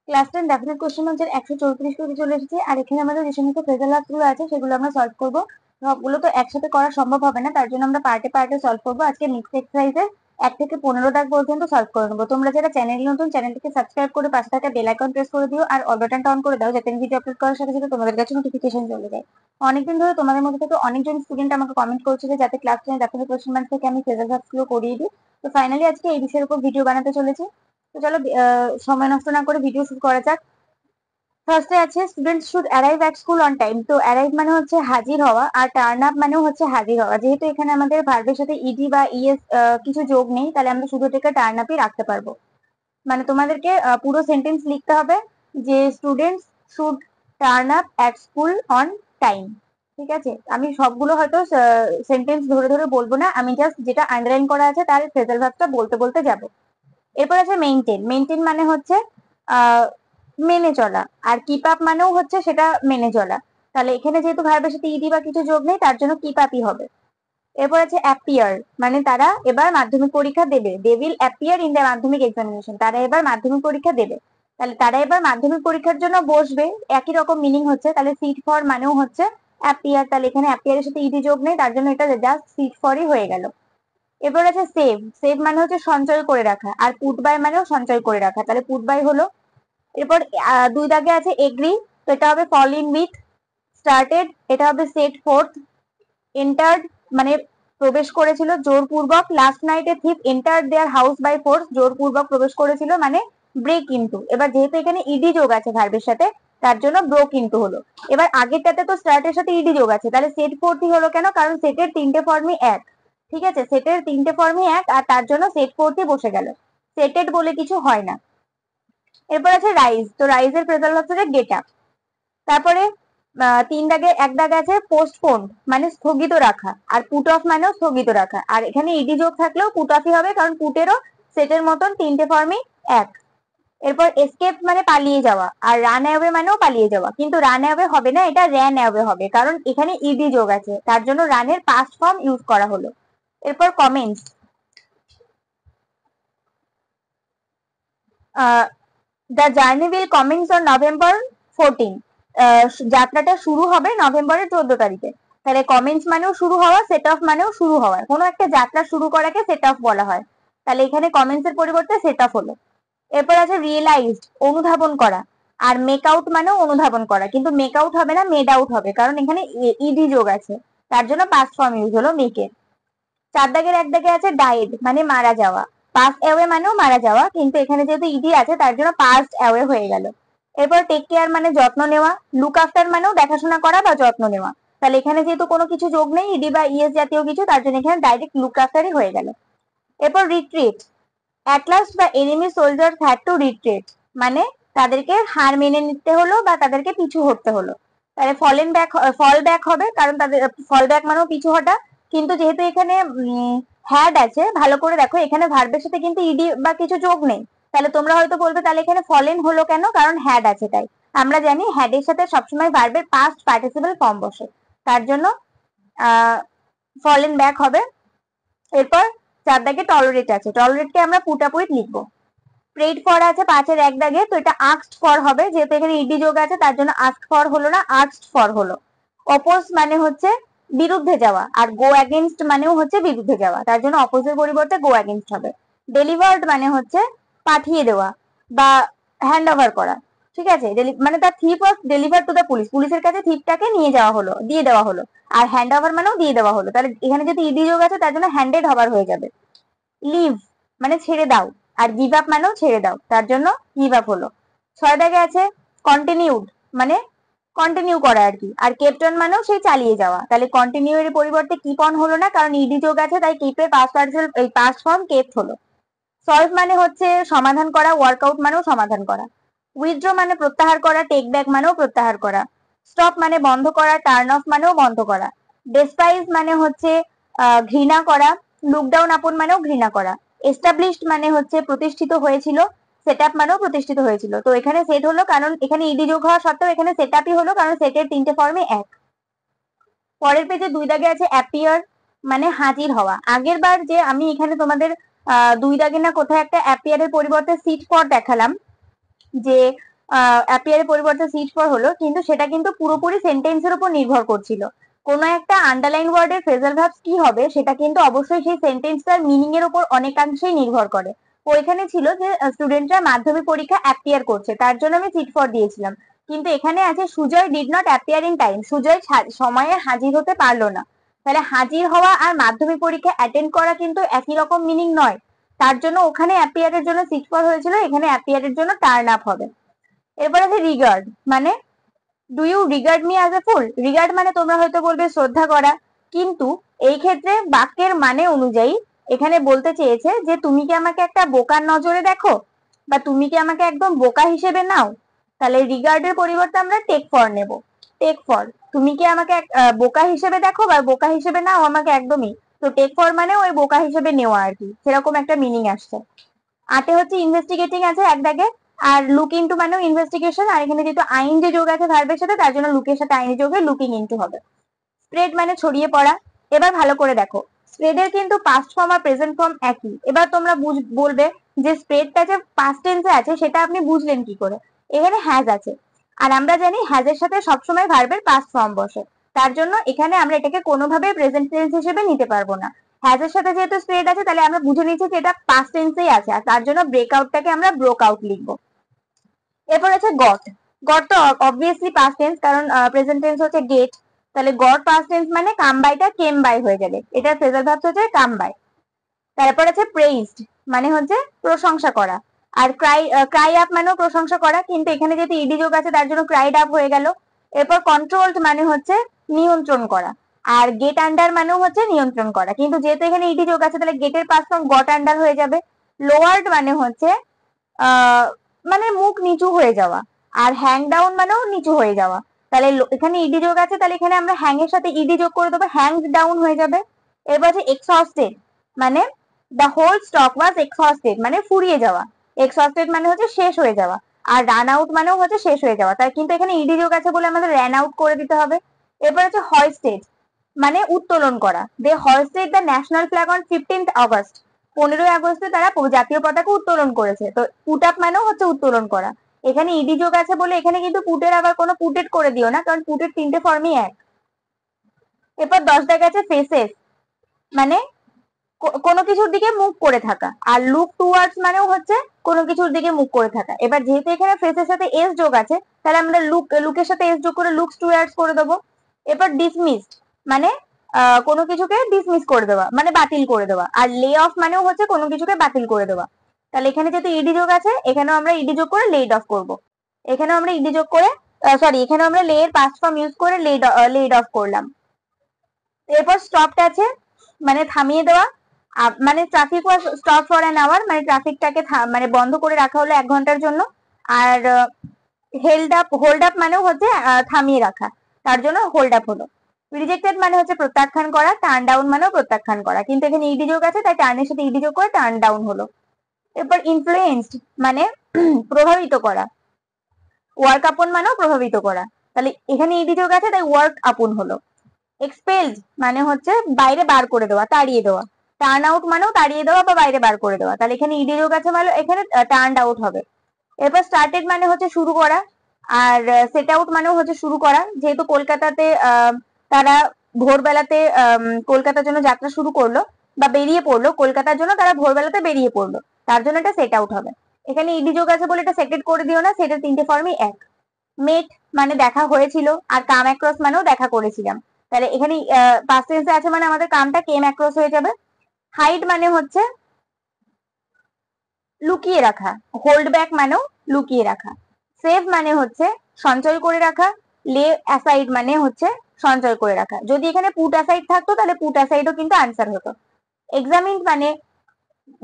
Class 10 definite question ব্যাংকের 134 পেজে চলে এসেছে। আর এখানে আমাদের যে সমস্ত ফ্রেজাল ভার্বস গুলো আছে সেগুলো আমরা সলভ করবো। সবগুলো তো একসাথে করা সম্ভব হবে না, তার জন্য আমরা পার্টে পার্টে সলভ করবো। আজকে নেক্সট এক্সারসাইজে 1 থেকে 15 দাগ পর্যন্ত সলভ করে নেবো। তোমরা যারা চ্যানেল নতুন, চ্যানেলটিকে সাবস্ক্রাইব করে পাশে থাকা বেল আইকন প্রেস করে দিও আর অল বাটনটা অন করে দাও, যাতে ভিডিও আপলোড করার সাথে সাথে তোমাদের কাছে নোটিফিকেশন চলে যায়। অনেকদিন ধরে তোমাদের মধ্যে থেকে অনেকজন স্টুডেন্ট আমাকে কমেন্ট করছে যে যাতে ক্লাস 10 ডেফিনেট কোশ্চেন ব্যাংক থেকে আমি ফ্রেজাল ভার্বস গুলো করিয়ে দিই। তো ফাইনালি আজকে এই বিষয়ের উপর ভিডিও বানাতে চলেছি। তো চলো সময় নষ্ট না করে ভিডিও শুরু করা যাক। ফার্স্টে আছে students should arrive at school on time. তো অ্যারাইভ মানে হচ্ছে হাজির হওয়া, আর টার্ন আপ মানেও হচ্ছে হাজির হওয়া। যেহেতু এখানে আমাদের ভার্বের সাথে ইডি বা ইএস কিছু যোগ নেই, তাহলে আমরা শুধু এটাকে টার্ন আপই রাখতে পারবো। মানে তোমাদেরকে পুরো সেন্টেন্স লিখতে হবে যে students should turn up at school on time. ঠিক আছে, আমি সবগুলো হয়তো সেন্টেন্স ধরে ধরে বলবো না, আমি জাস্ট যেটা আন্ডারলাইন করা আছে তার ফ্রেজাল ভার্বটা বলতে বলতে যাবো। এরপর আছে মেইনটেন। মেইনটেন মানে হচ্ছে মেনে চলা, আর কিপ আপ মানেও হচ্ছে সেটা মেনে চলা। তাহলে এখানে যেহেতু ভার্বের সাথে ইডি বা কিছু যোগ নেই, তার জন্য কিপ আপই হবে। এরপর আছে অ্যাপিয়ার, মানে তারা এবার মাধ্যমিক পরীক্ষা দেবে। They will appear in the Madhyamik examination, তারা এবার মাধ্যমিক পরীক্ষা দেবে। তাহলে তারা এবার মাধ্যমিক পরীক্ষার জন্য বসবে, একই রকম মিনিং হচ্ছে। তাহলে সিট ফর মানেও হচ্ছে অ্যাপিয়ার, তাহলে এখানে অ্যাপিয়ারের সাথে ইডি যোগ নেই, তার জন্য এটা জাস্ট সিট ফরই হয়ে গেল। এবার আছে সেভ। সেভ মানে হচ্ছে সঞ্চয় করে রাখা, আর পুট বাই মানেও সঞ্চয় করে রাখা, তাহলে পুট বাই হলো। এরপর 2 দাগে আছে এগ্রি, তো এটা হবে ফল ইন উইথ। স্টার্টেড, এটা হবে সেট ফোর্থ। এন্টার্ড মানে প্রবেশ করেছিল জোরপূর্বক। Last night a thief entered their house by force, জোরপূর্বক প্রবেশ করেছিল মানে ব্রেক ইনটু। এবার যেহেতু এখানে ইডি যোগ আছে ভার্বের সাথে, তার জন্য ব্রোক ইনটু হলো। এবার আগেরটাতে তো স্টার্টের সাথে ইডি যোগ আছে, তাহলে সেট ফোর্থই হলো। কেন? কারণ সেটের 3টে ফর্মই এক। ঠিক আছে, সেটের 3টে ফর্মই এক, আর তার জন্য সেট ফোর্থই বসে গেল। সেটেড বলে কিছু হয় না। এরপর আছে রাইজ, তো রাইজের ফ্রেজাল ভার্ব হচ্ছে গেট আপ। তারপরে 3 দাগে 1 দাগে আছে পোস্টপোন, মানে স্থগিত রাখা, আর পুট অফ মানেও স্থগিত রাখা। আর এখানে ইডি যোগ থাকলেও পুট অফই হবে, কারণ পুটেরও সেটের মতন 3টে ফর্মই এক। এরপর এসকেপ মানে পালিয়ে যাওয়া, আর রান অ্যাওয়ে মানেও পালিয়ে যাওয়া, কিন্তু রান অ্যাওয়ে হবে না, এটা র্যান অ্যাওয়ে হবে, কারণ এখানে ইডি যোগ আছে, তার জন্য রানের পাস্ট ফর্ম ইউজ করা হলো। এরপর comments, the journey will commence on November 14। যাত্রাটা শুরু হবে নভেম্বরের 14 তারিখে। তাহলে কমেন্স মানেও শুরু হওয়া, সেট অফ মানেও শুরু হওয়া, কোনো একটা যাত্রা শুরু করাকে সেট অফ বলা হয়। তাহলে এখানে কমেন্স এর পরিবর্তে সেট অফ হলো। এরপর আছে রিয়েলাইজড, অনুধাবন করা। আর মেক আউট মানেও অনুধাবন করা, কিন্তু মেক আউট হবে না, মেড আউট হবে, কারণ এখানে ইডি যোগ আছে, তার জন্য পাস্ট ফর্ম ইউজ হলো মেকের। 4 দাগের 1 দাগে আছে ডাইড, মানে মারা যাওয়া। পাস্ট অ্যাওয়ে মানেও মারা যাওয়া, কিন্তু এখানে যেহেতু ইডি আছে তার জন্য পাস্ট অ্যাওয়ে হয়ে গেল। এরপর টেক কেয়ার মানে যত্ন নেওয়া। লুক আফটার মানেও দেখাশোনা করা বা যত্ন নেওয়া। তাহলে এখানে যেহেতু কোনো কিছু যোগ নেই ইডি বা ইএস জাতীয় কিছু, তার জন্য এখানে ডাইরেক্ট লুক আফটারই হয়ে গেল। এরপর রিট্রিট, অ্যাট লাস্ট বা enemy soldier had to retreat, মানে তাদেরকে হার মেনে নিতে হলো বা তাদেরকে পিছু হটতে হলো। তাহলে ফলেন ব্যাক, ফল ব্যাক হবে, কারণ তাদের ফল ব্যাক মানেও পিছু হটা। কিন্তু যেহেতু এখানে হ্যাড আছে, ভালো করে দেখো এখানে ভার্বের সাথে কিন্তু ইডি বা কিছু যোগ নেই। তাহলে তোমরা হয়তো বলবে তাহলে এখানে ফলেন হলো কেন? কারণ হ্যাড আছে তাই। আমরা জানি হ্যাডের সাথে সবসময় ভার্বের পাস্ট পার্টিসিপল ফর্ম বসে, তার জন্য ফলেন ব্যাক হবে। এরপর 4 দাগে টলারেট আছে, টলারেটকে আমরা পুট আপ উইথ লিখবো। প্রেড ফর আছে 5 এর 1 দাগে, তো এটা আস্কড ফর হবে, যেহেতু এখানে ইডি যোগ আছে তার জন্য আস্কড ফর হলো না, আস্কড ফর হলো। অপোজ মানে হচ্ছে বিরুদ্ধে যাওয়া, আর গো অ্যাগেনস্ট মানেও হচ্ছে বিরুদ্ধে যাওয়া, তার জন্য অপোজের পরিবর্তে গো অ্যাগেনস্ট হবে। ডেলিভার্ড মানে হচ্ছে পাঠিয়ে দেওয়া বা হ্যান্ড ওভার করা। ঠিক আছে, মানে তার থিপ ওয়াজ ডেলিভার টু দ্য পুলিশ, পুলিশের কাছে থিপটাকে নিয়ে যাওয়া হলো, দিয়ে দেওয়া হলো। আর হ্যান্ড ওভার মানেও দিয়ে দেওয়া হলো, তাহলে এখানে যদি ইডি যোগ আছে তার জন্য হ্যান্ডেড ওভার হয়ে যাবে। লিভ মানে ছেড়ে দাও, আর গিভ আপ মানেও ছেড়ে দাও, তার জন্য গিভ আপ হলো। 6 দাগে আছে কন্টিনিউড, মানে কন্টিনিউ করা আর কি। আর কেপ্ট অন মানেও সেই চালিয়ে যাওয়া, তাহলে কন্টিনিউ এর পরিবর্তে কিপ অন হলো না, কারণ ইডি যোগ আছে, তাই কিপের পাস্ট ফর্ম কেপ্ট হলো। সলভ মানে হচ্ছে সমাধান করা, ওয়ার্কআউট মানেও সমাধান করা। উইথড্র মানে প্রত্যাহার করা, টেক ব্যাক মানেও প্রত্যাহার করা। স্টপ মানে বন্ধ করা, টার্ন অফ মানেও বন্ধ করা। ডেসপাইজ মানে হচ্ছে ঘৃণা করা। লুকডাউন আপন মানেও ঘৃণা করা। এস্টাবলিশড মানে হচ্ছে প্রতিষ্ঠিত হয়েছিল। সেট আপ মানেও প্রতিষ্ঠিত হয়েছিল। তো এখানে সেট হলো, কারণ এখানে ইডি যোগ হওয়া সত্ত্বেও এখানে সেট আপই হলো, কারণ সেটের 3টে ফর্মে এক। পরের পেজে 2 দাগে আছে অ্যাপিয়ার, মানে হাজির হওয়া। আগের বার যে আমি এখানে তোমাদের 2 দাগে না কোথায় একটা অ্যাপিয়ারের পরিবর্তে সিট ফর দেখালাম, যে অ্যাপিয়ারের পরিবর্তে সিট ফর হলো, কিন্তু সেটা কিন্তু পুরোপুরি সেন্টেন্সের উপর নির্ভর করছিল। কোনো একটা আন্ডারলাইন ওয়ার্ডের ফ্রেজাল ভার্বস কি হবে সেটা কিন্তু অবশ্যই সেই সেন্টেন্সটার মিনিং এর উপর অনেকাংশেই নির্ভর করে। ওইখানে ছিল যে স্টুডেন্টরা মাধ্যমিক পরীক্ষা অ্যাপিয়ার করছে, তার জন্য আমি সিট ফর দিয়েছিলাম। কিন্তু এখানে আছে Sujoy did not appear in time, Sujoy সময়ে হাজির হতে পারলো না। তাহলে হাজির হওয়া আর মাধ্যমিক পরীক্ষা অ্যাটেন্ড করা কিন্তু একই রকম মিনিং নয়। তার জন্য ওখানে অ্যাপিয়ারের জন্য সিট ফর হয়েছিল, এখানে অ্যাপিয়ারের জন্য টার্ন আপ হবে। এরপর আছে রিগার্ড, মানে do you regard me as a fool. Regard মানে তোমরা হয়তো বলবে শ্রদ্ধা করা, কিন্তু এই ক্ষেত্রে বাক্যের মানে অনুযায়ী এখানে বলতে চেয়েছে যে তুমি কি আমাকে একটা বোকার নজরে দেখো, বা তুমি কি আমাকে একদম বোকা হিসেবে নাও। তাহলে রিগার্ডের পরিবর্তে আমরা টেক ফর নেব। টেক ফর, তুমি কি আমাকে বোকা হিসেবে দেখো বা বোকা হিসেবে নাও আমাকে একদমই। তো টেক ফর মানে ওই বোকা হিসেবে নেওয়া আর কি, সেরকম একটা মিনিং আসছে। আটে হচ্ছে ইনভেস্টিগেটিং আছে এক দাগে, আর লুক ইনটু মানেও ইনভেস্টিগেশন, আর এখানে যেহেতু আইন যে যোগ আছে ভার্বের সাথে, তার জন্য লুকের সাথে আইনি যোগে লুকিং ইনটু হবে। স্প্রেড মানে ছড়িয়ে পড়া। এবার ভালো করে দেখো, স্প্রেডের কিন্তু পাস্ট ফর্ম আর প্রেজেন্ট ফর্ম একই। এবার তোমরা বলবে যে স্প্রেডটা যে পাস্ট টেন্সে আছে সেটা আপনি বুঝলেন কি করে। এখানে হ্যাজ আছে, আর আমরা জানি হ্যাজের সাথে সবসময় ভার্বের পাস্ট ফর্ম বসে, তার জন্য এখানে আমরা এটাকে কোনোভাবে প্রেজেন্ট টেন্স হিসেবে নিতে পারবো না। হ্যাজের সাথে যেহেতু স্প্রেড আছে তাহলে আমরা বুঝে নিচ্ছি যে এটা পাস্ট টেন্সেই আছে, আর তার জন্য ব্রেকআউটটাকে আমরা ব্রোক আউট লিখবো। এরপর আছে গট। গট তো অবভিয়াসলি পাস্ট টেন্স, কারণ প্রেজেন্ট টেন্স হচ্ছে গেট। তাহলে গট পাস্ট টেন্স মানে কাম বাইটা কেম বাই হয়ে যাবে, এটা ফ্রেজাল ভার্ব হচ্ছে কাম বাই। তারপর আছে প্রেইজড, মানে হচ্ছে প্রশংসা করা। আর ক্রাই আপ মানেও প্রশংসা করা, কিন্তু এখানে যেহেতু ইডি যোগ আছে তার জন্য ক্রাইড আপ হয়ে গেল। এরপর কন্ট্রোলড মানে হচ্ছে নিয়ন্ত্রণ করা, আর গেট আন্ডার মানেও হচ্ছে নিয়ন্ত্রণ করা, কিন্তু যেহেতু এখানে ইডি যোগ আছে তাহলে গেটের পাস্ট ফর্ম গট আন্ডার হয়ে যাবে। লোয়ার্ড মানে হচ্ছে মানে মুখ নিচু হয়ে যাওয়া, আর হ্যাং ডাউন মানেও নিচু হয়ে যাওয়া। তাহলে এখানে ইডি যোগ আছে, তাহলে এখানে আমরা হ্যাং এর সাথে ইডি যোগ করে দেবো, হ্যাং ডাউন হয়ে যাবে। এরপর আছে এক্সহস্টেড, মানে the whole stock was exhausted, মানে ফুরিয়ে যাওয়া। এক্সহস্টেড মানে হচ্ছে শেষ হয়ে যাওয়া, আর রান আউট মানেও হচ্ছে শেষ হয়ে যাওয়া, তাই কিন্তু এখানে ইডি যোগ আছে বলে আমাদের রান আউট করে দিতে হবে। এরপর আছে হয়েস্টেড, মানে উত্তোলন করা। They hoisted the national flag on 15th August, 15ই আগস্টে তারা জাতীয় পতাকা উত্তোলন করেছে। তো পুট আপ মানেও হচ্ছে উত্তোলন করা। এখানে ইডি যোগ আছে বলে এখানে কিন্তু পুটের আবার কোনো পুটেড করে দিও না, কারণ পুটের তিনটে ফর্মই এক। এরপর 10 দেখা আছে ফেসেস, মানে কোনো কিছুর দিকে মুখ করে থাকা, আর লুক টুয়ার্ডস মানেও হচ্ছে কোনো কিছুর দিকে মুখ করে থাকা। এবার যেহেতু এখানে ফেসের সাথে এস যোগ আছে তাহলে আমরা লুকের সাথে এস যোগ করে লুকস টুয়ার্ডস করে দেবো। এরপর ডিসমিসড, মানে কোনো কিছুকে ডিসমিস করে দেওয়া, মানে বাতিল করে দেওয়া। আর লে অফ মানেও হচ্ছে কোনো কিছুকে বাতিল করে দেওয়া। তাহলে এখানে যেহেতু ইডি যোগ আছে এখানেও আমরা ইডি যোগ করে লেড অফ করব। এখানেও আমরা ইডি যোগ করে সরি এখানেও আমরা লে এর পাস্ট ফর্ম ইউজ করে লেড অফ করলাম। এরপর স্টপড আছে, মানে থামিয়ে দেওয়া, মানে traffic was stop for an hour, মানে ট্রাফিকটাকে মানে বন্ধ করে রাখা হলো 1 ঘন্টার জন্য। আর হোল্ড আপ মানেও হচ্ছে থামিয়ে রাখা, তার জন্য হোল্ড আপ হলো। রিজেক্টেড মানে হচ্ছে প্রত্যাখ্যান করা, টার্ন ডাউন মানেও প্রত্যাখ্যান করা, কিন্তু এখানে ইডি যোগ আছে তাই টার্নের সাথে ইডি যোগ করে টার্ন ডাউন হলো। এরপর ইনফ্লুয়েন্সড, মানে প্রভাবিত করা। ওয়ার্ক আপন মানেও প্রভাবিত করা, তাহলে এখানে ইডি যোগ আছে তাই ওয়ার্ক আপন হলো। এক্সপেলড মানে হচ্ছে বাইরে বার করে দেওয়া, তাড়িয়ে দেওয়া। টার্ন আউট মানেও তাড়িয়ে দেওয়া বা বাইরে বার করে দেওয়া, তাহলে এখানে ইডি যোগ আছে মানে এখানে টার্ন আউট হবে। এরপর স্টার্টেড মানে হচ্ছে শুরু করা, আর সেট আউট মানেও হচ্ছে শুরু করা। যেহেতু কলকাতাতে তারা ভোরবেলাতে কলকাতার জন্য যাত্রা শুরু করলো বা বেরিয়ে পড়লো, কলকাতার জন্য তারা ভোরবেলাতে বেরিয়ে পড়লো, তার জন্য এটা সেট আউট হবে। এখানে ইডি যোগ আছে বলে এটা সেটেড করে দিও না, সেটা তিনটে ফর্মই এক। মেট মানে দেখা হয়েছিল, আর কাম অ্যাক্রস মানেও দেখা করেছিলাম, তাহলে এখানে পাস্ট টেন্সে আছে মানে আমাদের কামটা কেম অ্যাক্রস হয়ে যাবে। হাইড মানে হচ্ছে লুকিয়ে রাখা, হোল্ড ব্যাক মানেও লুকিয়ে রাখা। সেভ মানে হচ্ছে সঞ্চয় করে রাখা, লে অ্যাসাইড মানে হচ্ছে সঞ্চয় করে রাখা। যদি এখানে পুট অ্যাসাইড থাকতো তাহলে পুট অ্যাসাইডও কিন্তু আনসার হতো। এক্সামিন মানে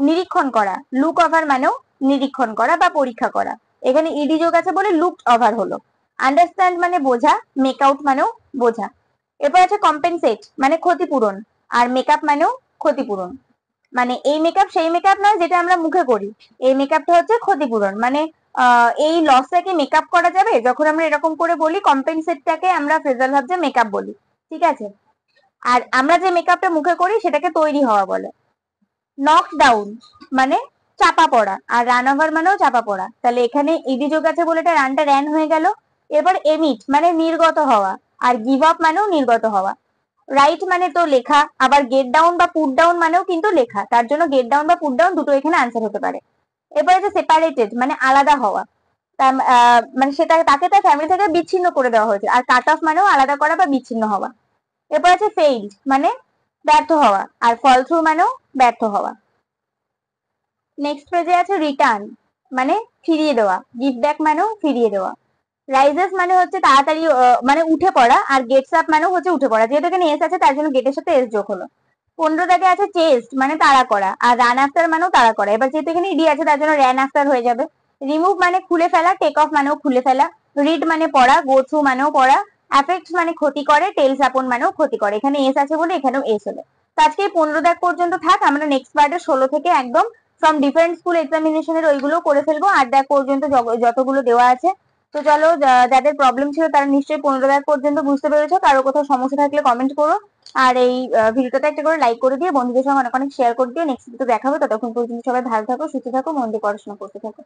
নিরীক্ষণ করা, লুক ওভার মানেও নিরীক্ষণ করা বা পরীক্ষা করা। এখানে ইডি যোগ আছে বলে লুক ওভার হলো। আন্ডারস্ট্যান্ড মানে বোঝা, মেক আউট মানেও বোঝা। এরপর আছে কম্পেনসেট, মানে ক্ষতিপূরণ, আর মেকআপ মানেও ক্ষতিপূরণ। মানে এই মেকআপ সেই মেকআপ নয় যেটা আমরা মুখে করি, এই মেকআপটা হচ্ছে ক্ষতিপূরণ। মানে এই লসটাকে মেকআপ করা যাবে, যখন আমরা এরকম করে বলি কম্পেনসেটটাকে আমরা ফ্রেজাল ভার্ব যে মেকআপ বলি, ঠিক আছে। আর আমরা যে মেকআপটা মুখে করি সেটাকে তৈরি হওয়া বলে। নক ডাউন মানে চাপা পড়া, আর রান ওভার মানেও চাপা পড়া। তাহলে এখানে ইডি যোগ আছে বলে এটা রানটা র্যান হয়ে গেল। এবার এমিট মানে নির্গত হওয়া, আর গিভ আপ মানেও নির্গত হওয়া। রাইট মানে তো লেখা, আবার গেট ডাউন বা পুট ডাউন মানেও কিন্তু লেখা, তার জন্য গেট ডাউন বা পুট ডাউন দুটো এখানে আনসার হতে পারে। এবার যে সেপারেটেড মানে আলাদা হওয়া, মানে সেটা তাকে তার ফ্যামিলি থেকে বিচ্ছিন্ন করে দেওয়া হয়েছে। আর কাট অফ মানেও আলাদা করা বা বিচ্ছিন্ন হওয়া। এরপর আছে ফেইল্ড মানে ব্যর্থ হওয়া, আর ফল থ্রু মানেও ব্যর্থ হওয়া। নেক্সট পেজে আছে রিটার্ন মানে ফিরিয়ে দেওয়া, গিভ ব্যাক মানেও ফিরিয়ে দেওয়া। রাইজেস মানে হচ্ছে তাড়াতাড়ি মানে উঠে পড়া, আর গেটস আপ মানেও হচ্ছে উঠে পড়া, যেহেতু এখানে এস আছে তার জন্য গেটের সাথে এস যোগ হলো। 15 দাগে আছে চেস্ট মানে তাড়া করা, আর রান আফটার মানেও তাড়া করা। এবার যেহেতু এখানে ইডি আছে তার জন্য র্যান আফটার হয়ে যাবে। রিমুভ মানে খুলে ফেলা, টেক অফ মানেও খুলে ফেলা। রিড মানে পড়া, গো থ্রু মানেও পড়া। অ্যাফেক্ট মানে ক্ষতি করে, টেলস আপন মানেও ক্ষতি করে। এখানে এস আছে বলে এখানেও এস হলো। তো আজকে এই 15 দাগ পর্যন্ত থাক, আমরা নেক্সট পার্টে 16 থেকে একদম ফ্রম ডিফারেন্ট স্কুল এক্সামিনেশনের ওইগুলো করে ফেলবো। 8 দাগ পর্যন্ত যতগুলো দেওয়া আছে। তো চলো, যাদের প্রবলেম ছিল তারা নিশ্চয়ই 15 দাগ পর্যন্ত বুঝতে পেরেছো। কারো কোথাও সমস্যা থাকলে কমেন্ট করো, আর এই ভিডিওটাতে একটা করে লাইক করে দিয়ে বন্ধুদের সঙ্গে অনেক অনেক শেয়ার করে দিও। নেক্সট ভিডিও দেখাবো, ততক্ষণ পর্যন্ত সবাই ভালো থাকো, সুস্থ থাকো, মন দিয়ে পড়াশোনা করতে থাকো।